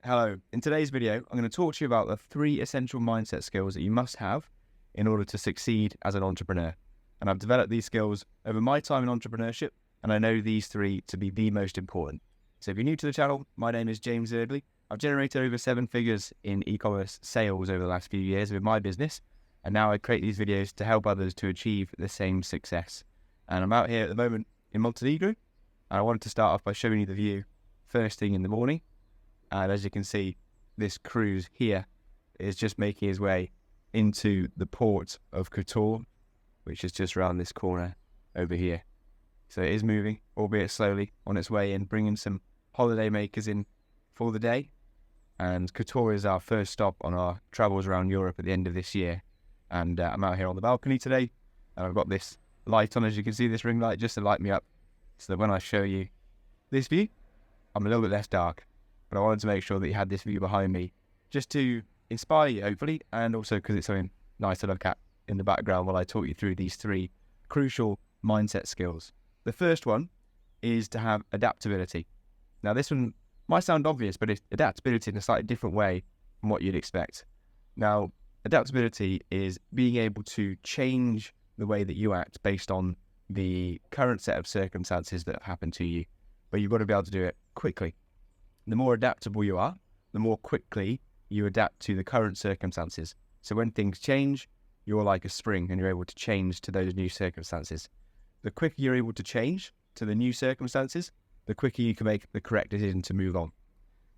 Hello. In today's video, I'm going to talk to you about the 3 essential mindset skills that you must have in order to succeed as an entrepreneur. And I've developed these skills over my time in entrepreneurship, and I know these 3 to be the most important. So if you're new to the channel, my name is James Eardley. I've generated over 7 figures in e-commerce sales over the last few years with my business, and now I create these videos to help others to achieve the same success. And I'm out here at the moment in Montenegro, and I wanted to start off by showing you the view first thing in the morning. And as you can see, this cruise here is just making his way into the port of Kotor, which is just around this corner over here. So it is moving, albeit slowly, on its way in, bringing some holiday makers in for the day. And Kotor is our first stop on our travels around Europe at the end of this year. And I'm out here on the balcony today, and I've got this light on, as you can see, this ring light, just to light me up, so that when I show you this view, I'm a little bit less dark. But I wanted to make sure that you had this view behind me just to inspire you, hopefully, and also because it's something nice to look at in the background while I talk you through these 3 crucial mindset skills. The first one is to have adaptability. Now, this one might sound obvious, but it's adaptability in a slightly different way from what you'd expect. Now, adaptability is being able to change the way that you act based on the current set of circumstances that have happened to you, but you've got to be able to do it quickly. The more adaptable you are, the more quickly you adapt to the current circumstances. So when things change, you're like a spring and you're able to change to those new circumstances. The quicker you're able to change to the new circumstances, the quicker you can make the correct decision to move on.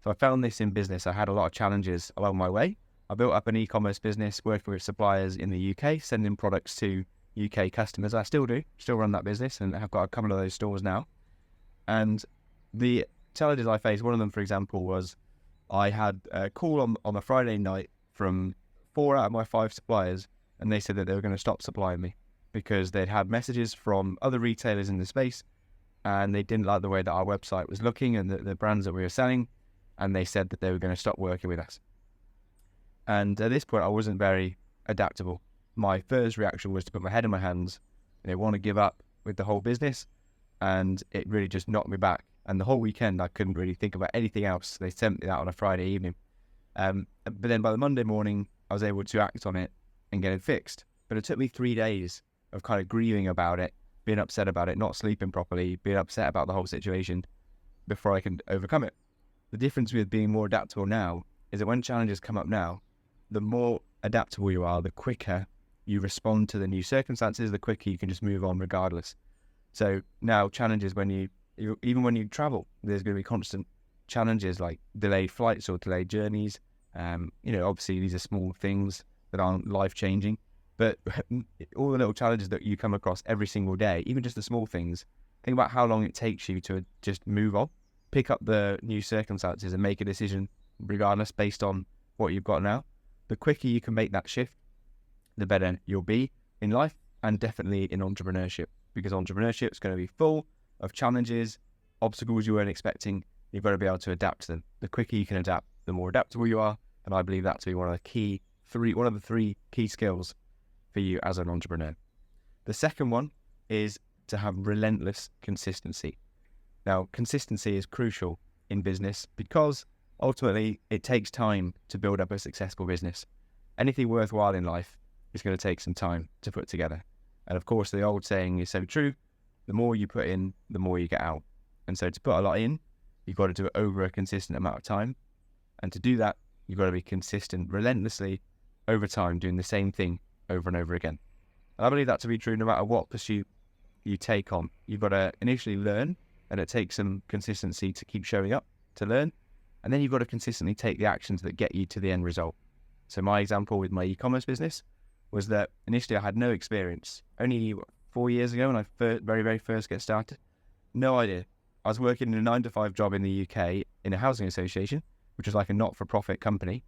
So I found this in business. I had a lot of challenges along my way. I built up an e-commerce business working with suppliers in the UK, sending products to UK customers. I still run that business, and have got a couple of those stores now. And the challenges I faced, one of them, for example, was I had a call on a Friday night from 4 out of my 5 suppliers, and they said that they were going to stop supplying me because they'd had messages from other retailers in the space, and they didn't like the way that our website was looking and the brands that we were selling, and they said that they were going to stop working with us. And at this point, I wasn't very adaptable. My first reaction was to put my head in my hands and want to give up with the whole business, and it really just knocked me back. And the whole weekend, I couldn't really think about anything else. They sent me that on a Friday evening. But then by the Monday morning, I was able to act on it and get it fixed. But it took me 3 days of kind of grieving about it, being upset about it, not sleeping properly, being upset about the whole situation before I could overcome it. The difference with being more adaptable now is that when challenges come up now, the more adaptable you are, the quicker you respond to the new circumstances, the quicker you can just move on regardless. So now challenges even when you travel, there's going to be constant challenges like delayed flights or delayed journeys. Obviously these are small things that aren't life-changing, but all the little challenges that you come across every single day, even just the small things, think about how long it takes you to just move on, pick up the new circumstances and make a decision regardless based on what you've got now. The quicker you can make that shift, the better you'll be in life and definitely in entrepreneurship, because entrepreneurship is going to be full of challenges, obstacles you weren't expecting. You've got to be able to adapt to them. The quicker you can adapt, the more adaptable you are, and I believe that to be one of the 3 key skills for you as an entrepreneur. The second one is to have relentless consistency. Now, consistency is crucial in business because ultimately it takes time to build up a successful business. Anything worthwhile in life is going to take some time to put together. And of course, the old saying is so true: the more you put in, the more you get out. And so to put a lot in, you've got to do it over a consistent amount of time. And to do that, you've got to be consistent relentlessly over time, doing the same thing over and over again. And I believe that to be true no matter what pursuit you take on. You've got to initially learn, and it takes some consistency to keep showing up to learn. And then you've got to consistently take the actions that get you to the end result. So my example with my e-commerce business was that initially I had no experience. Only 4 years ago when I very first get started, no idea. I was working in a 9-to-5 job in the UK in a housing association, which was like a not-for-profit company,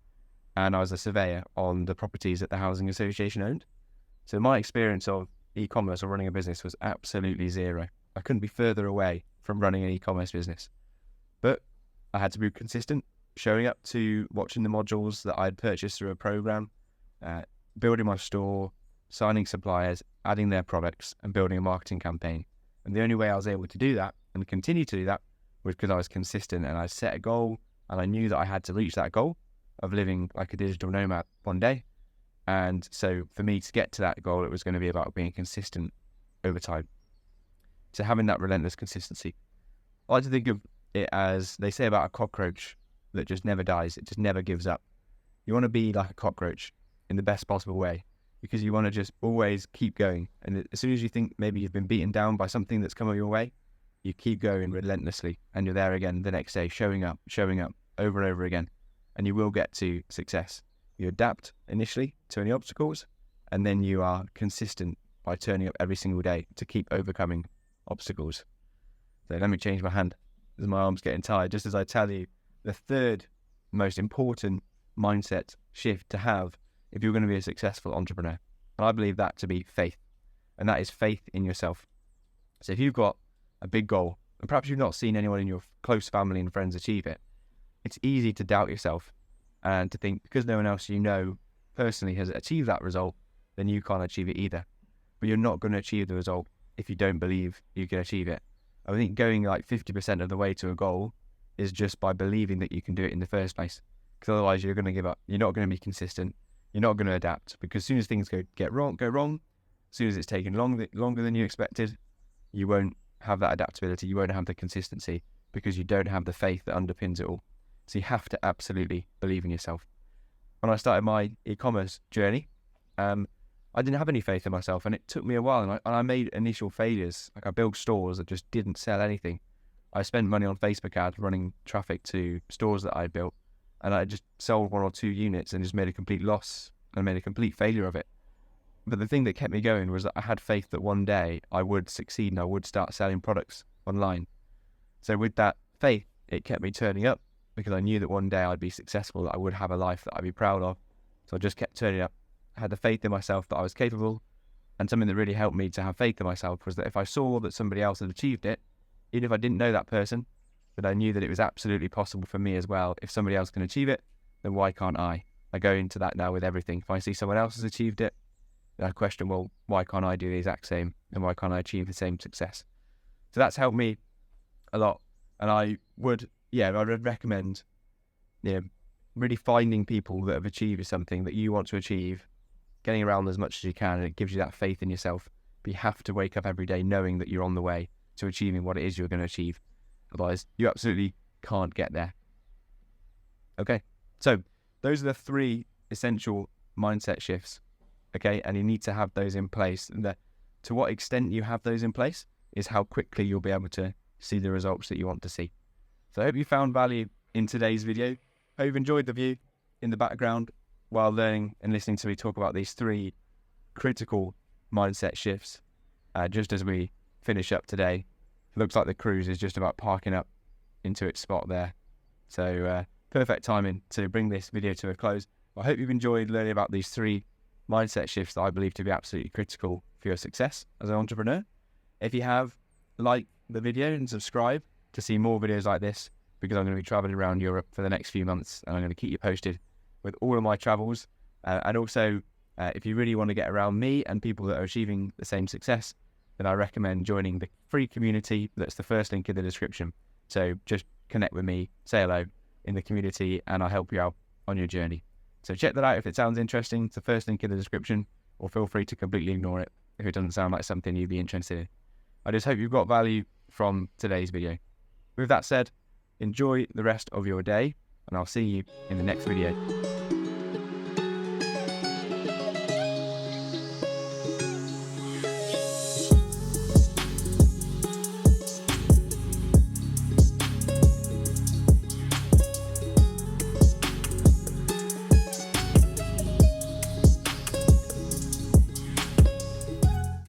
and I was a surveyor on the properties that the housing association owned. So my experience of e-commerce or running a business was absolutely zero. I couldn't be further away from running an e-commerce business. But I had to be consistent, showing up to watching the modules that I'd purchased through a program, building my store, signing suppliers, adding their products, and building a marketing campaign. And the only way I was able to do that and continue to do that was because I was consistent and I set a goal And I knew that I had to reach that goal of living like a digital nomad one day. And so for me to get to that goal, it was going to be about being consistent over time. So having that relentless consistency. I like to think of it as they say about a cockroach that just never dies. It just never gives up. You want to be like a cockroach in the best possible way, because you want to just always keep going. And as soon as you think maybe you've been beaten down by something that's come your way, you keep going relentlessly, and you're there again the next day, showing up over and over again, and you will get to success. You adapt initially to any obstacles, and then you are consistent by turning up every single day to keep overcoming obstacles. So let me change my hand as my arm's getting tired, just as I tell you the third most important mindset shift to have if you're going to be a successful entrepreneur. And I believe that to be faith, and that is faith in yourself. So if you've got a big goal, and perhaps you've not seen anyone in your close family and friends achieve it, it's easy to doubt yourself and to think because no one else you know personally has achieved that result, then you can't achieve it either. But you're not going to achieve the result if you don't believe you can achieve it. I think going like 50% of the way to a goal is just by believing that you can do it in the first place. Because otherwise you're going to give up. You're not going to be consistent. You're not going to adapt, because as soon as things go wrong, as soon as it's taken longer than you expected, you won't have that adaptability. You won't have the consistency, because you don't have the faith that underpins it all. So you have to absolutely believe in yourself. When I started my e-commerce journey, I didn't have any faith in myself, and it took me a while, and I made initial failures. Like I built stores that just didn't sell anything. I spent money on Facebook ads running traffic to stores that I built, and I just sold 1 or 2 units and just made a complete loss and made a complete failure of it. But the thing that kept me going was that I had faith that one day I would succeed and I would start selling products online. So with that faith, it kept me turning up, because I knew that one day I'd be successful, that I would have a life that I'd be proud of. So I just kept turning up. I had the faith in myself that I was capable, and something that really helped me to have faith in myself was that if I saw that somebody else had achieved it, even if I didn't know that person, but I knew that it was absolutely possible for me as well. If somebody else can achieve it, then why can't I? I go into that now with everything. If I see someone else has achieved it, then I question, well, why can't I do the exact same? And why can't I achieve the same success? So that's helped me a lot. And I would recommend, really finding people that have achieved something that you want to achieve, getting around as much as you can, and it gives you that faith in yourself. But you have to wake up every day knowing that you're on the way to achieving what it is you're going to achieve. Otherwise, you absolutely can't get there. Okay, so those are the 3 essential mindset shifts. Okay, and you need to have those in place. And to what extent you have those in place is how quickly you'll be able to see the results that you want to see. So I hope you found value in today's video. Hope you've enjoyed the view in the background while learning and listening to me talk about these 3 critical mindset shifts. Just as we finish up today, it looks like the cruise is just about parking up into its spot there. So perfect timing to bring this video to a close. I hope you've enjoyed learning about these 3 mindset shifts that I believe to be absolutely critical for your success as an entrepreneur. If you have, like the video and subscribe to see more videos like this, because I'm going to be traveling around Europe for the next few months, and I'm going to keep you posted with all of my travels. And also, if you really want to get around me and people that are achieving the same success, then I recommend joining the free community. That's the first link in the description. So just connect with me, say hello in the community, and I'll help you out on your journey. So check that out if it sounds interesting. It's the first link in the description, or feel free to completely ignore it if it doesn't sound like something you'd be interested in. I just hope you've got value from today's video. With that said, enjoy the rest of your day, and I'll see you in the next video.